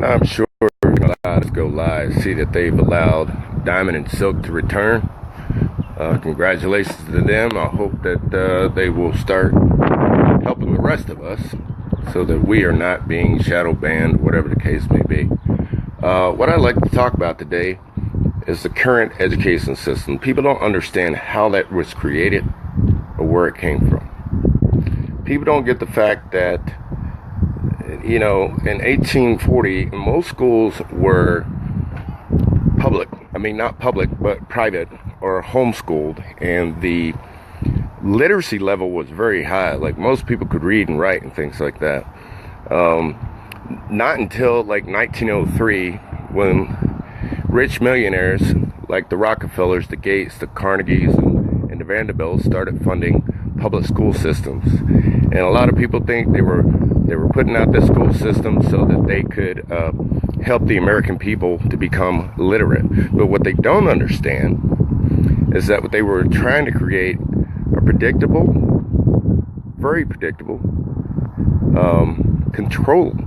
I'm sure allowed to go live. See that they've allowed Diamond and Silk to return. Congratulations to them. I hope that they will start helping the rest of us so that we are not being shadow banned, whatever the case may be. What I'd like to talk about today is the current education system. People don't understand how that was created or where it came from. People don't get the fact that, you know, in 1840, most schools were public. I mean, not public, but private or homeschooled. And the literacy level was very high. Like, most people could read and write and things like that. Not until like 1903, when rich millionaires like the Rockefellers, the Gates, the Carnegies, and the Vanderbilts started funding public school systems. And a lot of people think they were putting out this school system so that they could help the American people to become literate. But what they don't understand is that what they were trying to create a predictable, very predictable, controlled,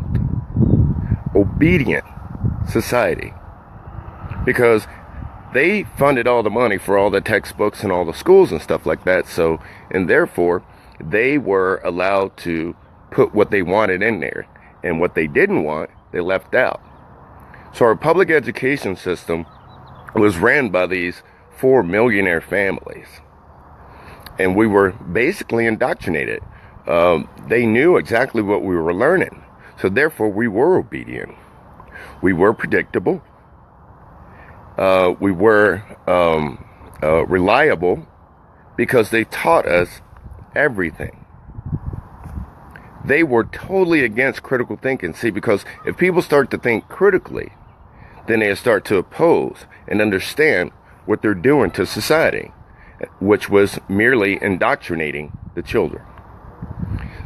obedient society. Because they funded all the money for all the textbooks and all the schools and stuff like that. So, and therefore, they were allowed to put what they wanted in there. And what they didn't want, they left out. So our public education system was ran by these 4 millionaire families. And we were basically indoctrinated. They knew exactly what we were learning. So therefore, we were obedient. We were predictable. We were reliable because they taught us everything. They were totally against critical thinking. See, because if people start to think critically, then they start to oppose and understand what they're doing to society, which was merely indoctrinating the children.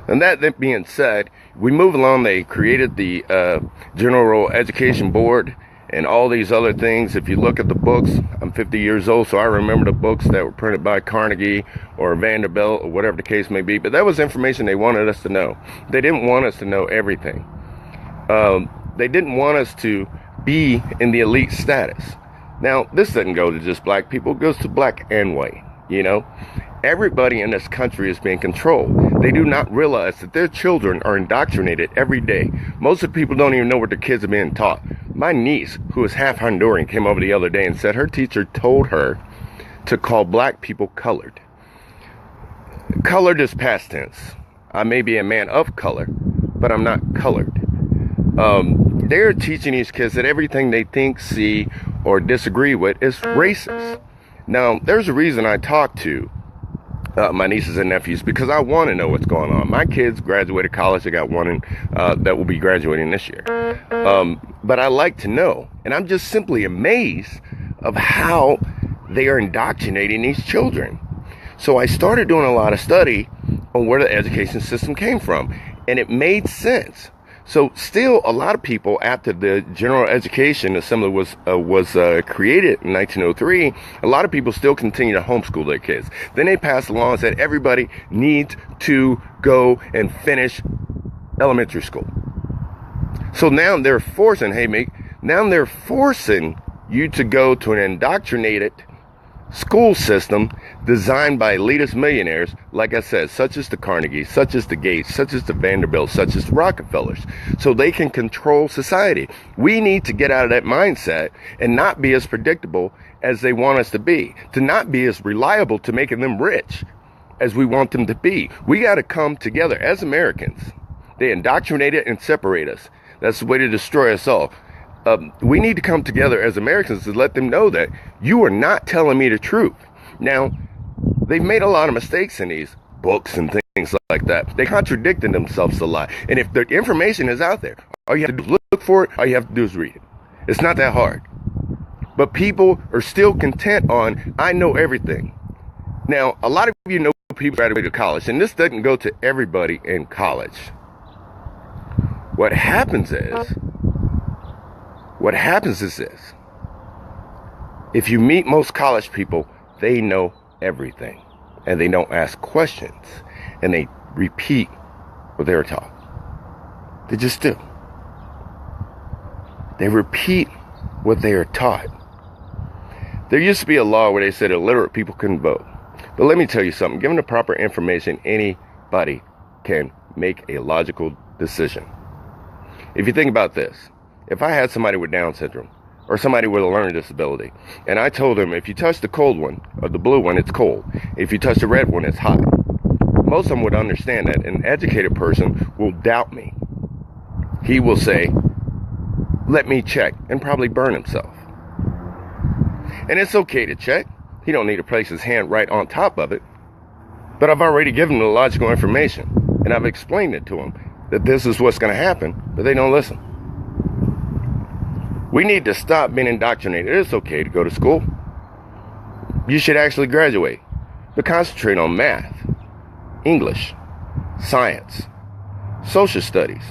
And that being said, we move along. They created the General Education Board and all these other things. If you look at the books, I'm 50 years old, so I remember the books that were printed by Carnegie or Vanderbilt or whatever the case may be. But that was information they wanted us to know. They didn't want us to know everything. They didn't want us to be in the elite status. Now, this doesn't go to just black people. It goes to black and white, you know. Everybody in this country is being controlled. They do not realize that their children are indoctrinated every day. Most of the people don't even know what their kids are being taught. My niece, who is half Honduran, came over the other day and said her teacher told her to call black people colored. Colored is past tense. I may be a man of color, but I'm not colored. They're teaching these kids that everything they think, see, or disagree with is racist. Now, there's a reason I talk to my nieces and nephews, because I want to know what's going on. My kids graduated college. I got one that will be graduating this year. But I like to know. And I'm just simply amazed of how they are indoctrinating these children. So I started doing a lot of study on where the education system came from. And it made sense. So still, a lot of people, after the General Education Assembly was created in 1903, a lot of people still continue to homeschool their kids. Then they passed a law and said everybody needs to go and finish elementary school. So now they're forcing, now they're forcing you to go to an indoctrinated school system designed by elitist millionaires, like I said, such as the Carnegies, such as the Gates, such as the Vanderbilts, such as the Rockefellers, so they can control society. We need to get out of that mindset and not be as predictable as they want us to be, to not be as reliable to making them rich as we want them to be. We got to come together as Americans. They indoctrinate it and separate us. That's the way to destroy us all. We need to come together as Americans to let them know that you are not telling me the truth. Now, they've made a lot of mistakes in these books and things like that. They contradicted themselves a lot. And if the information is out there, all you have to do is look for it, all you have to do is read it. It's not that hard. But people are still content on, I know everything. Now, a lot of you know people graduated college, and this doesn't go to everybody in college. What happens is this. If you meet most college people, they know everything. And they don't ask questions. And they repeat what they were taught. They just do. They repeat what they are taught. There used to be a law where they said illiterate people couldn't vote. But let me tell you something. Given the proper information, anybody can make a logical decision. If you think about this, if I had somebody with Down syndrome or somebody with a learning disability, and I told them, if you touch the cold one or the blue one, it's cold. If you touch the red one, it's hot. Most of them would understand that. An educated person will doubt me. He will say, let me check, and probably burn himself. And it's okay to check. He don't need to place his hand right on top of it. But I've already given him the logical information, and I've explained it to him that this is what's going to happen, but they don't listen. We need to stop being indoctrinated. It's okay to go to school. You should actually graduate, but concentrate on math, English, science, social studies.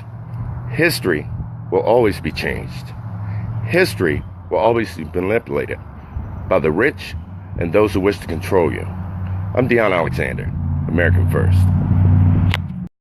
History will always be changed. History will always be manipulated by the rich and those who wish to control you. I'm Dion Alexander, American First.